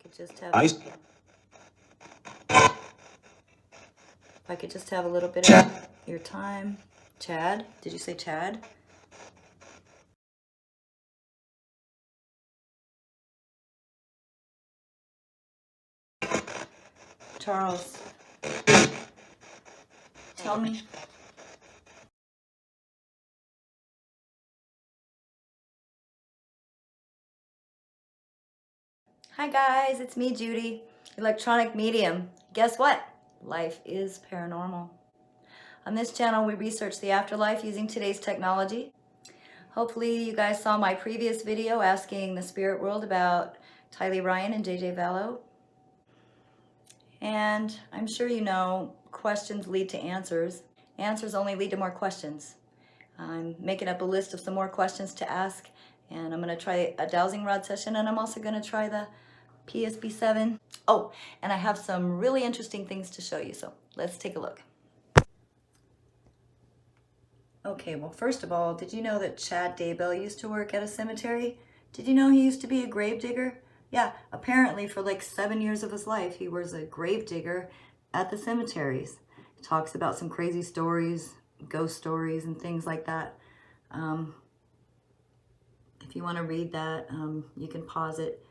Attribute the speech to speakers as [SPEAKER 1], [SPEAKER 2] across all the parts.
[SPEAKER 1] could just have...
[SPEAKER 2] I...
[SPEAKER 1] If I could just have a little bit of your time. Chad? Did you say Chad? Charles, tell me. Hi guys, it's me, Judy, electronic medium. Guess what? Life is paranormal. On this channel, we research the afterlife using today's technology. Hopefully you guys saw my previous video asking the spirit world about Tylee Ryan and JJ Vallow. And I'm sure you know, questions lead to answers. Answers only lead to more questions. I'm making up a list of some more questions to ask, and I'm going to try a dowsing rod session, and I'm also going to try the PSB7. Oh, and I have some really interesting things to show you, so let's take a look. Okay, well, first of all, did you know that Chad Daybell used to work at a cemetery? Did you know he used to be a gravedigger? Yeah, apparently for like 7 years of his life, he was a gravedigger at the cemeteries. He talks about some crazy stories, ghost stories, and things like that. If you want to read that, you can pause it.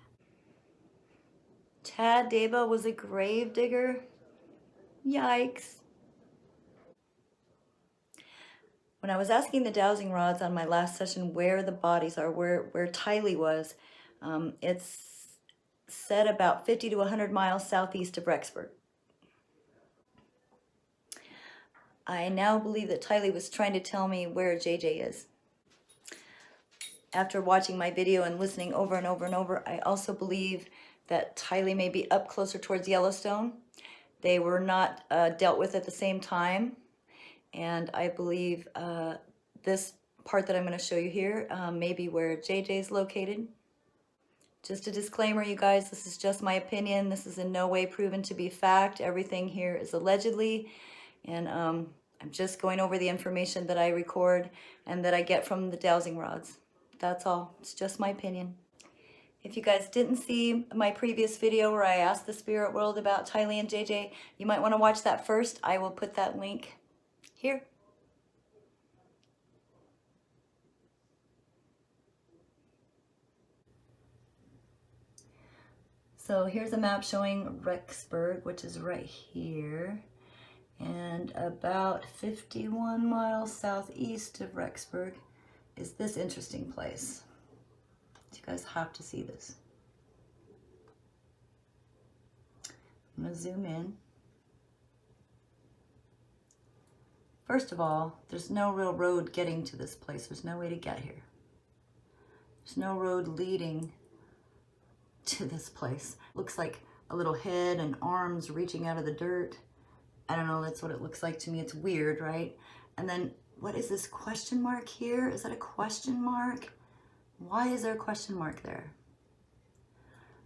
[SPEAKER 1] Chad Daybell was a gravedigger? Yikes. When I was asking the dowsing rods on my last session where the bodies are, where Tylee was, it's said about 50 to 100 miles southeast of Rexburg. I now believe that Tylee was trying to tell me where JJ is. After watching my video and listening over and over and over, I also believe that Tylee may be up closer towards Yellowstone. They were not dealt with at the same time. And I believe this part that I'm going to show you here may be where JJ is located. Just a disclaimer, you guys, this is just my opinion. This is in no way proven to be fact. Everything here is allegedly. And I'm just going over the information that I record and that I get from the dowsing rods. That's all. It's just my opinion. If you guys didn't see my previous video where I asked the spirit world about Tylee and JJ, you might want to watch that first. I will put that link here. So here's a map showing Rexburg, which is right here, and about 51 miles southeast of Rexburg is this interesting place. You guys have to see this. I'm going to zoom in. First of all, there's no real road getting to this place. There's no way to get here. There's no road leading to this place. Looks like a little head and arms reaching out of the dirt. I don't know, that's what it looks like to me. It's weird, right? And then what is this question mark here? Is that a question mark? Why is there a question mark there?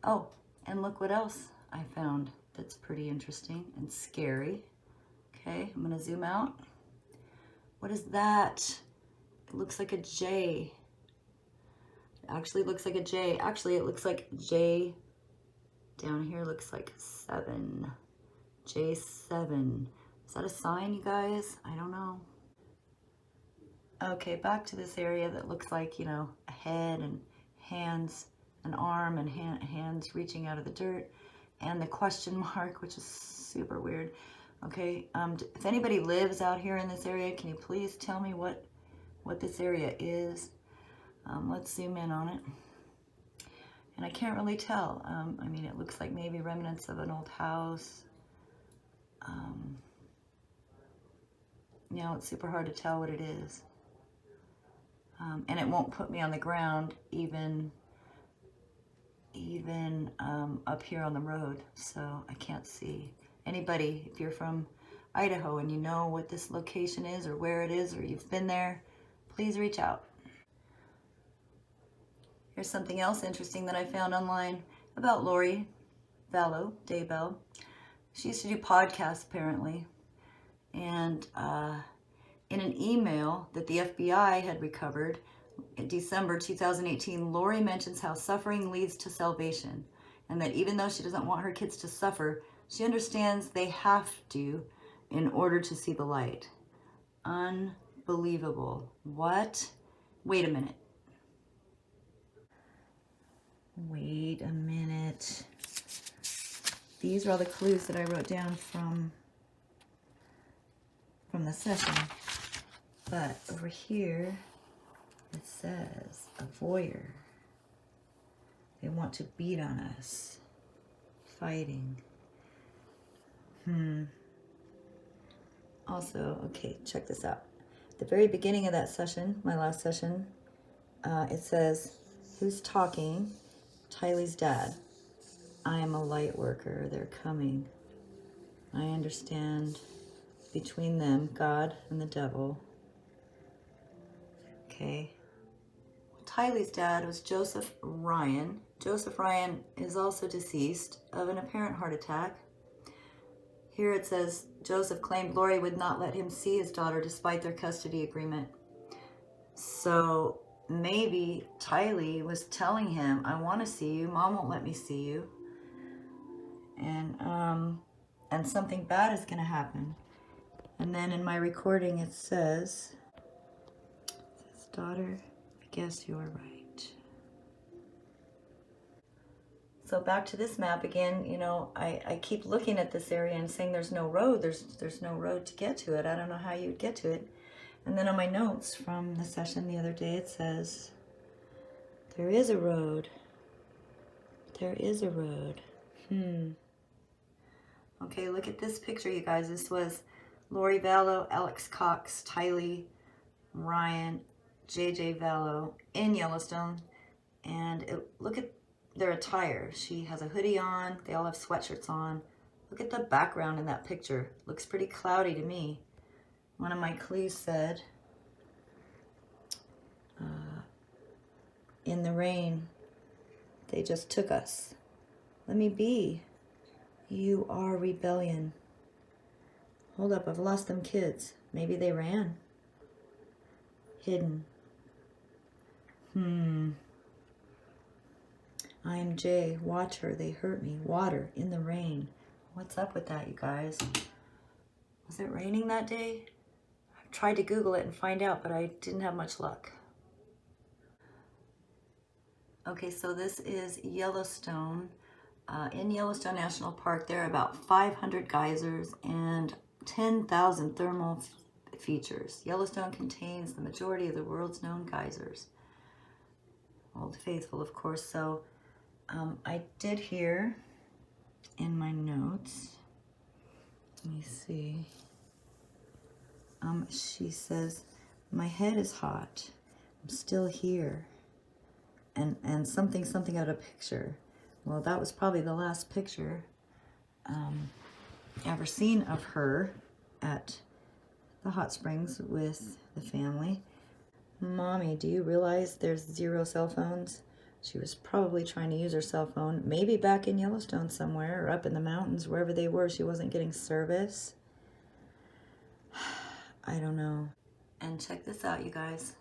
[SPEAKER 1] Oh, and look what else I found that's pretty interesting and scary. Okay, I'm gonna zoom out. What is that? It looks like a J. It actually looks like a J. Actually, it looks like J down here looks like 7. J7. Is that a sign, you guys? I don't know. Okay, back to this area that looks like, you know, a head and hands, an arm and hands reaching out of the dirt, and the question mark, which is super weird. Okay, if anybody lives out here in this area, can you please tell me what this area is? Let's zoom in on it. And I can't really tell. I mean, it looks like maybe remnants of an old house. You know, it's super hard to tell what it is. And it won't put me on the ground even up here on the road, so I can't see. Anybody, if you're from Idaho and you know what this location is or where it is or you've been there, please reach out. Here's something else interesting that I found online about Lori Vallow, Daybell. She used to do podcasts apparently, and in an email that the FBI had recovered in December 2018, Lori mentions how suffering leads to salvation. And that even though she doesn't want her kids to suffer, she understands they have to in order to see the light. Unbelievable. What? Wait a minute. Wait a minute. These are all the clues that I wrote down from the session. But over here, it says a voyeur. They want to beat on us. Fighting. Also, okay, check this out. At the very beginning of that session, my last session, it says, who's talking? Tylee's dad. I am a light worker. They're coming. I understand between them, God and the devil. Okay. Tylee's dad was Joseph Ryan. Joseph Ryan is also deceased of an apparent heart attack. Here it says, Joseph claimed Lori would not let him see his daughter despite their custody agreement. So maybe Tylee was telling him, I want to see you. Mom won't let me see you. And something bad is going to happen. And then in my recording it says, daughter, I guess you're right. So back to this map again, you know, I keep looking at this area and saying there's no road. There's no road to get to it. I don't know how you'd get to it. And then on my notes from the session the other day, it says, there is a road. There is a road. Okay, look at this picture, you guys. This was Lori Vallow, Alex Cox, Tylee Ryan, JJ Vallow in Yellowstone. And look at their attire. She has a hoodie on. They all have sweatshirts on. Look at the background in that picture. Looks pretty cloudy to me. One of my clues said, in the rain, they just took us. Let me be. You are rebellion. Hold up, I've lost them kids. Maybe they ran. Hidden. I'm Jay. Watch her. They hurt me. Water in the rain. What's up with that, you guys? Was it raining that day? I've tried to Google it and find out, but I didn't have much luck. Okay, so this is Yellowstone. In Yellowstone National Park, there are about 500 geysers and 10,000 thermal features. Yellowstone contains the majority of the world's known geysers. Old Faithful, of course. So I did here in my notes, let me see, she says, my head is hot, I'm still here, and something out of a picture. Well, that was probably the last picture ever seen of her at the hot springs with the family. Mommy, do you realize there's 0 cell phones? She was probably trying to use her cell phone, maybe back in Yellowstone somewhere, or up in the mountains, wherever they were. She wasn't getting service. I don't know. And check this out, you guys.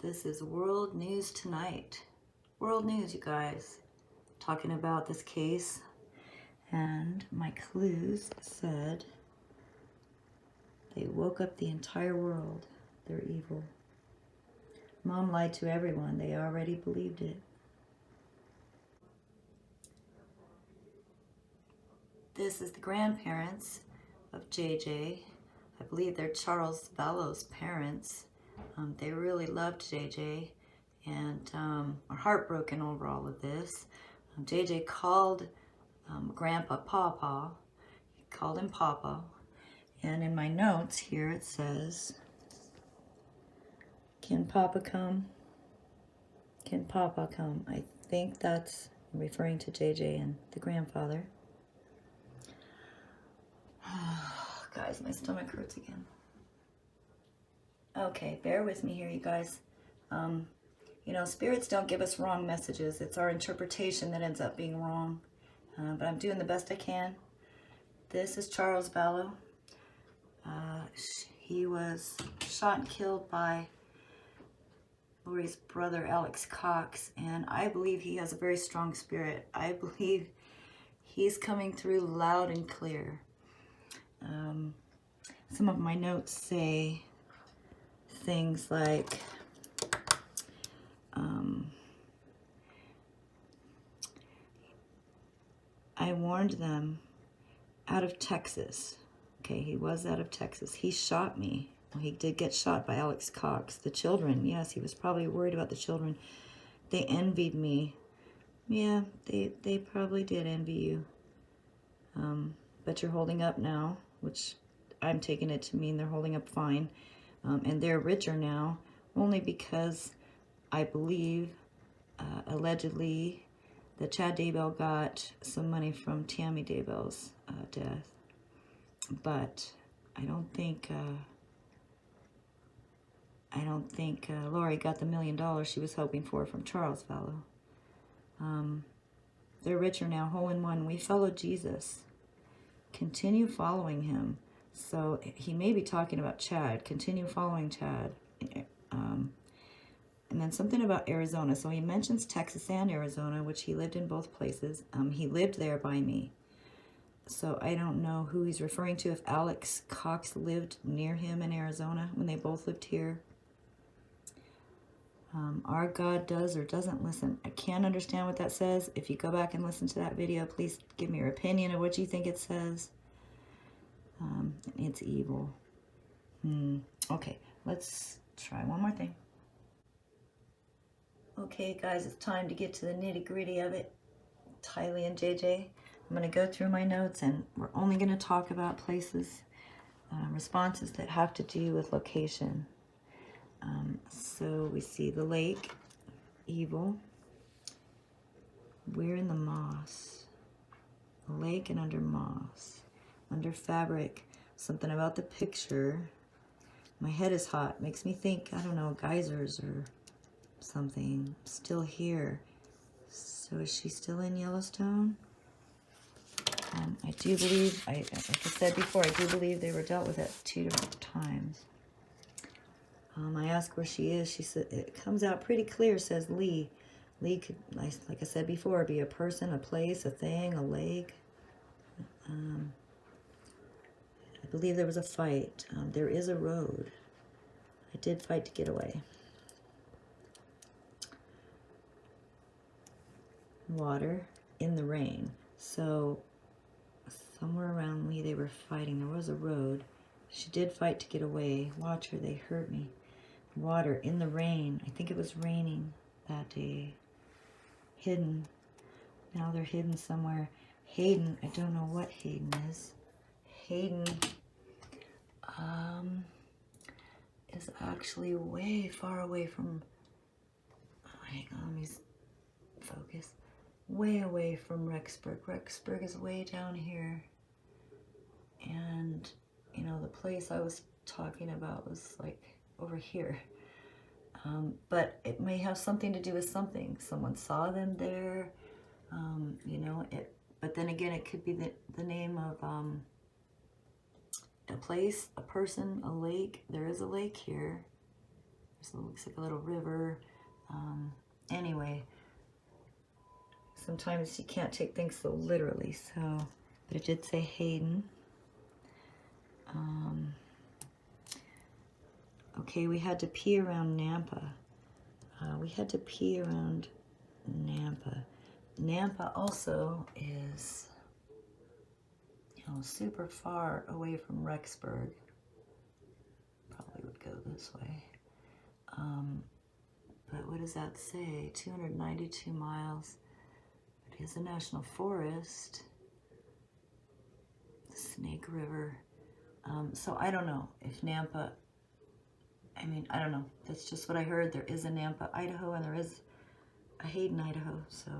[SPEAKER 1] This is World News Tonight. World News, you guys. Talking about this case. And my clues said, they woke up the entire world. They're evil. Mom lied to everyone. They already believed it. This is the grandparents of JJ. I believe they're Charles Vallow's parents. They really loved JJ and are heartbroken over all of this. JJ called Grandpa Pawpaw. He called him Papa. And in my notes here it says, can Papa come? Can Papa come? I think that's referring to JJ and the grandfather. Guys, my stomach hurts again. Okay, bear with me here, you guys. You know, spirits don't give us wrong messages. It's our interpretation that ends up being wrong. But I'm doing the best I can. This is Charles Vallow. He was shot and killed by Lori's brother, Alex Cox, and I believe he has a very strong spirit. I believe he's coming through loud and clear. Some of my notes say things like, I warned them out of Texas. Okay, he was out of Texas. He shot me. Well, he did get shot by Alex Cox. The children, yes, he was probably worried about the children. They envied me. Yeah, they probably did envy you. But you're holding up now, which I'm taking it to mean they're holding up fine. And they're richer now, only because I believe, allegedly, that Chad Daybell got some money from Tammy Daybell's death. But I don't think Lori got the $1 million she was hoping for from Charles Vallow. They're richer now, hole in one. We followed Jesus. Continue following him. So he may be talking about Chad. Continue following Chad. And then something about Arizona. So he mentions Texas and Arizona, which he lived in both places. He lived there by me. So I don't know who he's referring to, if Alex Cox lived near him in Arizona when they both lived here. Our God does or doesn't listen. I can't understand what that says. If you go back and listen to that video, please give me your opinion of what you think it says. It's evil. Okay, let's try one more thing. Okay, guys, it's time to get to the nitty-gritty of it. Tylee and JJ. I'm going to go through my notes, and we're only going to talk about places, responses that have to do with location. So we see the lake, evil. We're in the moss. The lake and under moss. Under fabric. Something about the picture. My head is hot. Makes me think, I don't know, geysers or something. Still here. So is she still in Yellowstone? I do believe, like I said before, I do believe they were dealt with at 2 different times. I asked where she is. She said, it comes out pretty clear, says Lee. Lee could, like I said before, be a person, a place, a thing, a lake. I believe there was a fight. There is a road. I did fight to get away. Water in the rain. So somewhere around Lee they were fighting. There was a road. She did fight to get away. Watch her, they hurt me. Water in the rain. I think it was raining that day. Hidden. Now they're hidden somewhere. Hayden. I don't know what Hayden is. Hayden is actually way far away from, hang on, let me focus. Way away from Rexburg. Rexburg is way down here. And, you know, the place I was talking about was like over here. But it may have something to do with something. Someone saw them there, you know, but then again, it could be the name of a place, a person, a lake. There is a lake here. It looks like a little river. Anyway, sometimes you can't take things so literally, so, but it did say Hayden. Okay, we had to pee around Nampa. We had to pee around Nampa. Nampa also is, you know, super far away from Rexburg. Probably would go this way. But what does that say? 292 miles. It is a national forest. The Snake River. So I don't know if Nampa, I mean, I don't know. That's just what I heard. There is a Nampa, Idaho, and there is a Hayden, Idaho. So,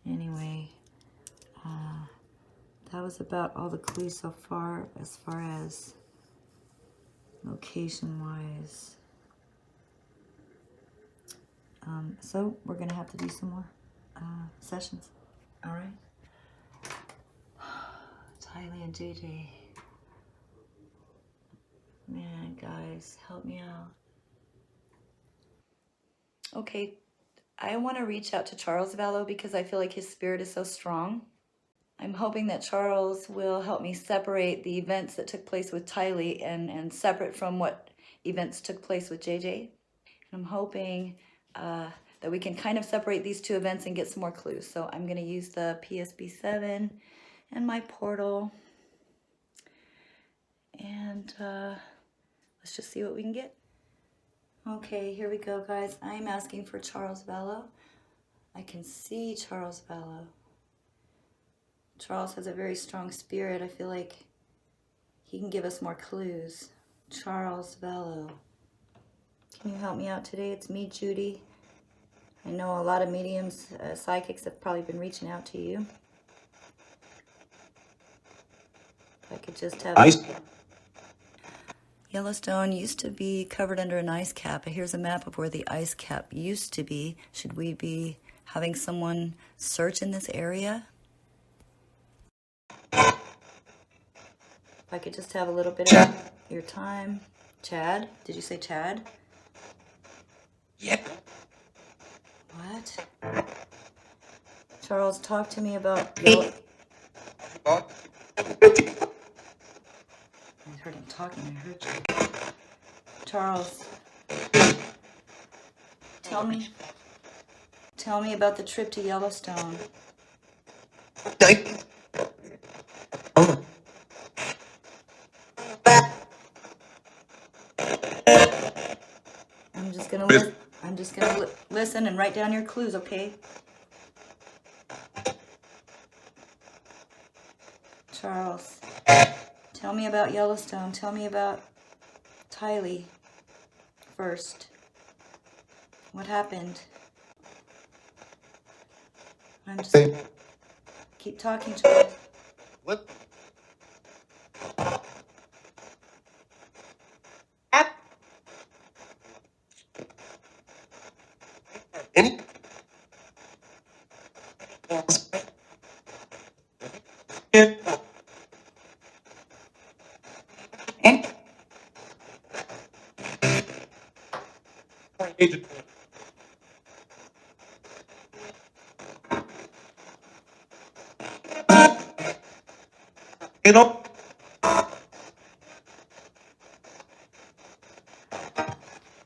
[SPEAKER 1] Anyway, that was about all the clues so far as location-wise. So we're going to have to do some more sessions. All right. Tylee and JJ. Man, God. guys. Help me out. Okay, I want to reach out to Charles Vallow because I feel like his spirit is so strong. I'm hoping that Charles will help me separate the events that took place with Tylee and separate from what events took place with JJ. I'm hoping that we can kind of separate these two events and get some more clues. So I'm going to use the PSB7 and my portal. And let's just see what we can get. Okay, here we go, guys. I'm asking for Charles Vallow. I can see Charles Vallow. Charles has a very strong spirit. I feel like he can give us more clues. Charles Vallow. Can you help me out today? It's me, Judy. I know a lot of mediums, psychics have probably been reaching out to you. If I could just have... Yellowstone used to be covered under an ice cap. Here's a map of where the ice cap used to be. Should we be having someone search in this area? If I could just have a little bit of your time. Chad? Did you say Chad?
[SPEAKER 2] Yep.
[SPEAKER 1] What? Charles, talk to me about... I heard him talking. I heard you. Charles, tell me about the trip to Yellowstone. I'm just gonna listen and write down your clues, okay? Charles, tell me about Yellowstone. Tell me about Tylee first. What happened? I'm just... Keep talking, Charles.
[SPEAKER 2] What? Any? You know?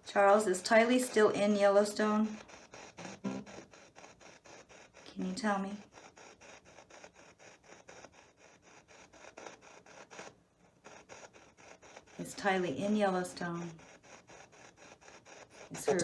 [SPEAKER 1] Charles, is Tylee still in Yellowstone? Can you tell me? Is Tylee in Yellowstone? Is her...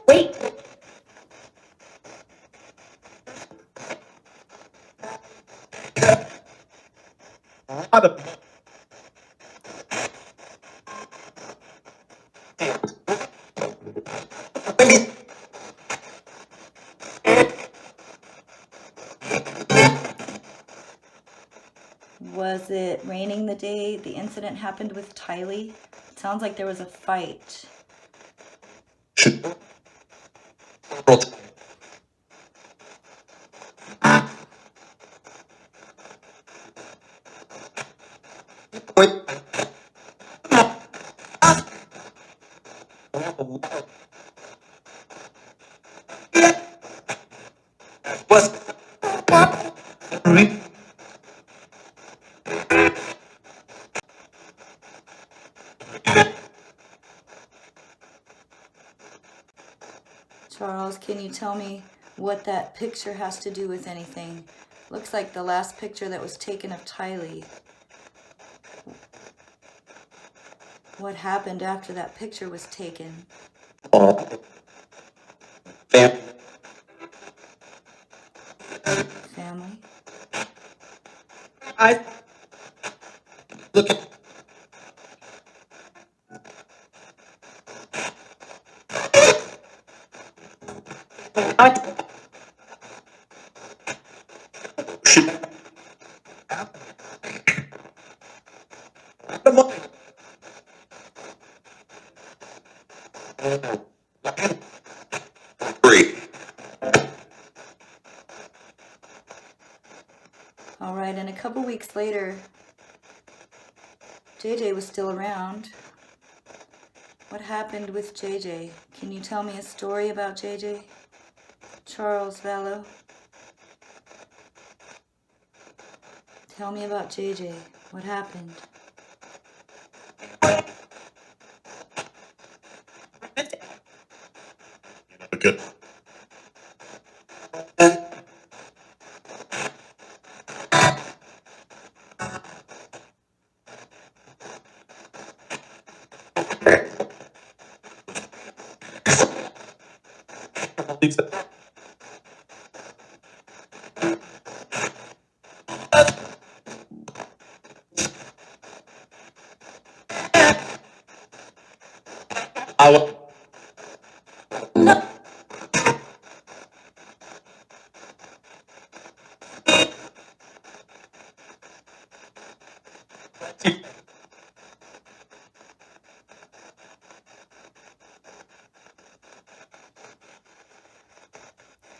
[SPEAKER 2] Wait.
[SPEAKER 1] Was it raining the day the incident happened with Tylee? It sounds like there was a fight. Charles, can you tell me what that picture has to do with anything? Looks like the last picture that was taken of Tylee. What happened after that picture was taken? Family?
[SPEAKER 2] I look at Three.
[SPEAKER 1] All right, and a couple weeks later, JJ was still around. What happened with JJ? Can you tell me a story about JJ? Charles Vallow? Tell me about JJ. What happened?
[SPEAKER 2] Good.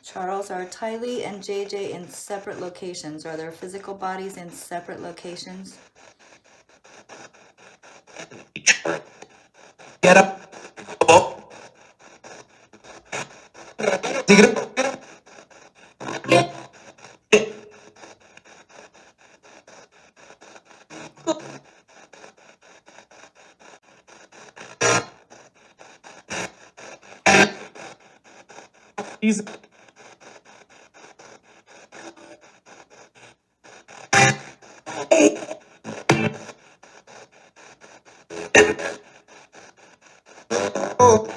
[SPEAKER 1] Charles, are Tylee and JJ in separate locations? Are their physical bodies in separate locations?
[SPEAKER 2] Get up. Oh. Dig it up. Yeah. Easy. Oh.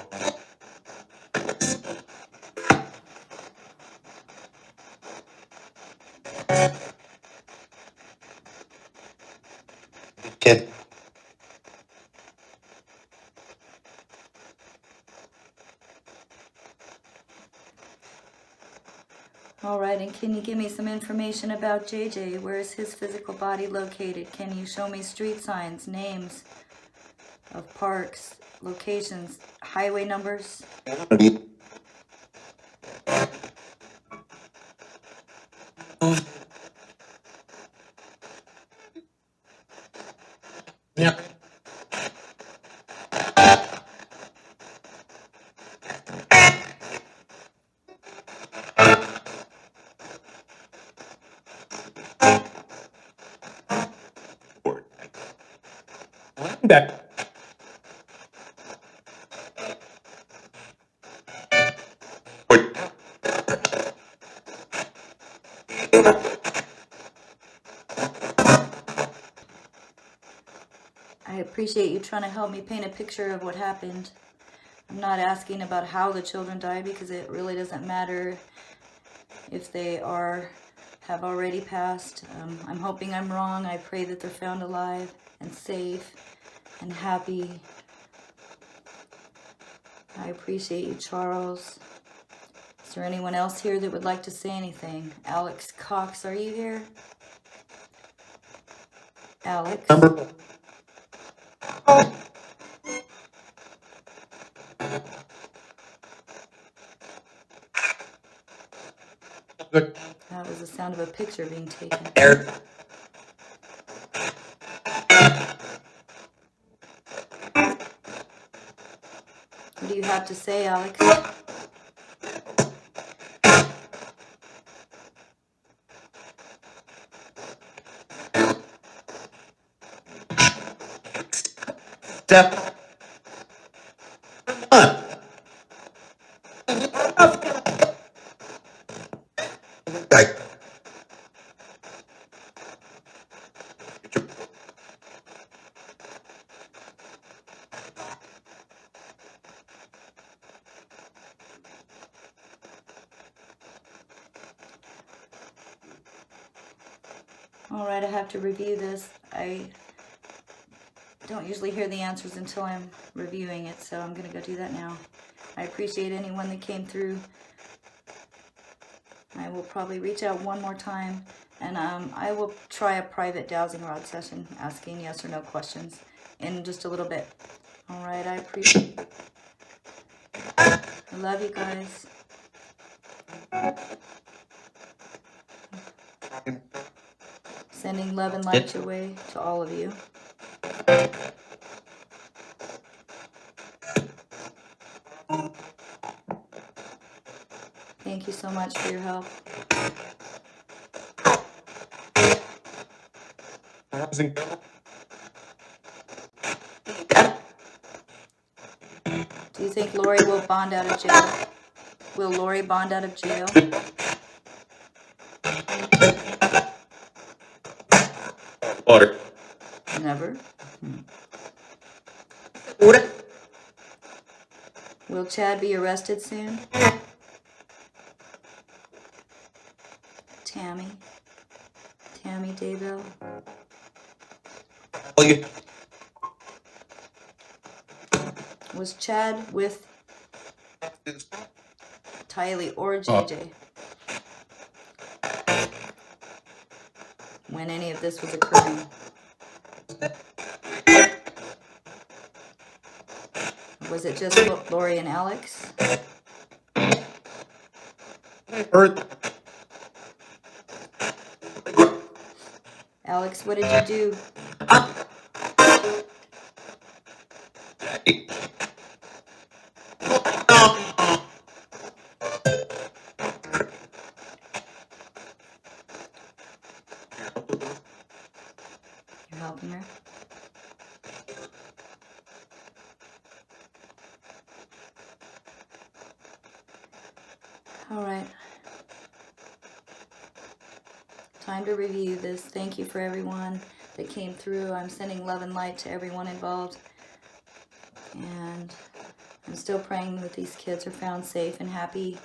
[SPEAKER 2] Kid.
[SPEAKER 1] All right, and can you give me some information about JJ? Where is his physical body located? Can you show me street signs, names of parks, locations, highway numbers?
[SPEAKER 2] Yeah. Back.
[SPEAKER 1] I appreciate you trying to help me paint a picture of what happened. I'm not asking about how the children died because it really doesn't matter if they have already passed. I'm hoping I'm wrong. I pray that they're found alive and safe and happy. I appreciate you, Charles. Is there anyone else here that would like to say anything? Alex Cox, are you here? Alex?
[SPEAKER 2] Number. Good.
[SPEAKER 1] That was the sound of a picture being taken.
[SPEAKER 2] There.
[SPEAKER 1] What do you have to say, Alex?
[SPEAKER 2] Step. One. Right.
[SPEAKER 1] All right, I have to review this. I don't usually hear the answers until I'm reviewing it, so I'm going to go do that now. I appreciate anyone that came through. I will probably reach out one more time, and I will try a private dowsing rod session, asking yes or no questions in just a little bit. All right, I appreciate it. love you guys. Sending love and light your way to all of you. Thank you so much for your help. Do you think Lori will bond out of jail? Will Lori bond out of jail?
[SPEAKER 2] Water.
[SPEAKER 1] Never.
[SPEAKER 2] Water.
[SPEAKER 1] Will Chad be arrested soon? Tammy Daybell.
[SPEAKER 2] Oh, you.
[SPEAKER 1] Was Chad with Tylee or JJ when any of this was occurring? Was it just Lori and Alex?
[SPEAKER 2] Earth.
[SPEAKER 1] Alex, what did you do? You're helping her? All right. Time to review this. Thank you for everyone that came through. I'm sending love and light to everyone involved. And I'm still praying that these kids are found safe and happy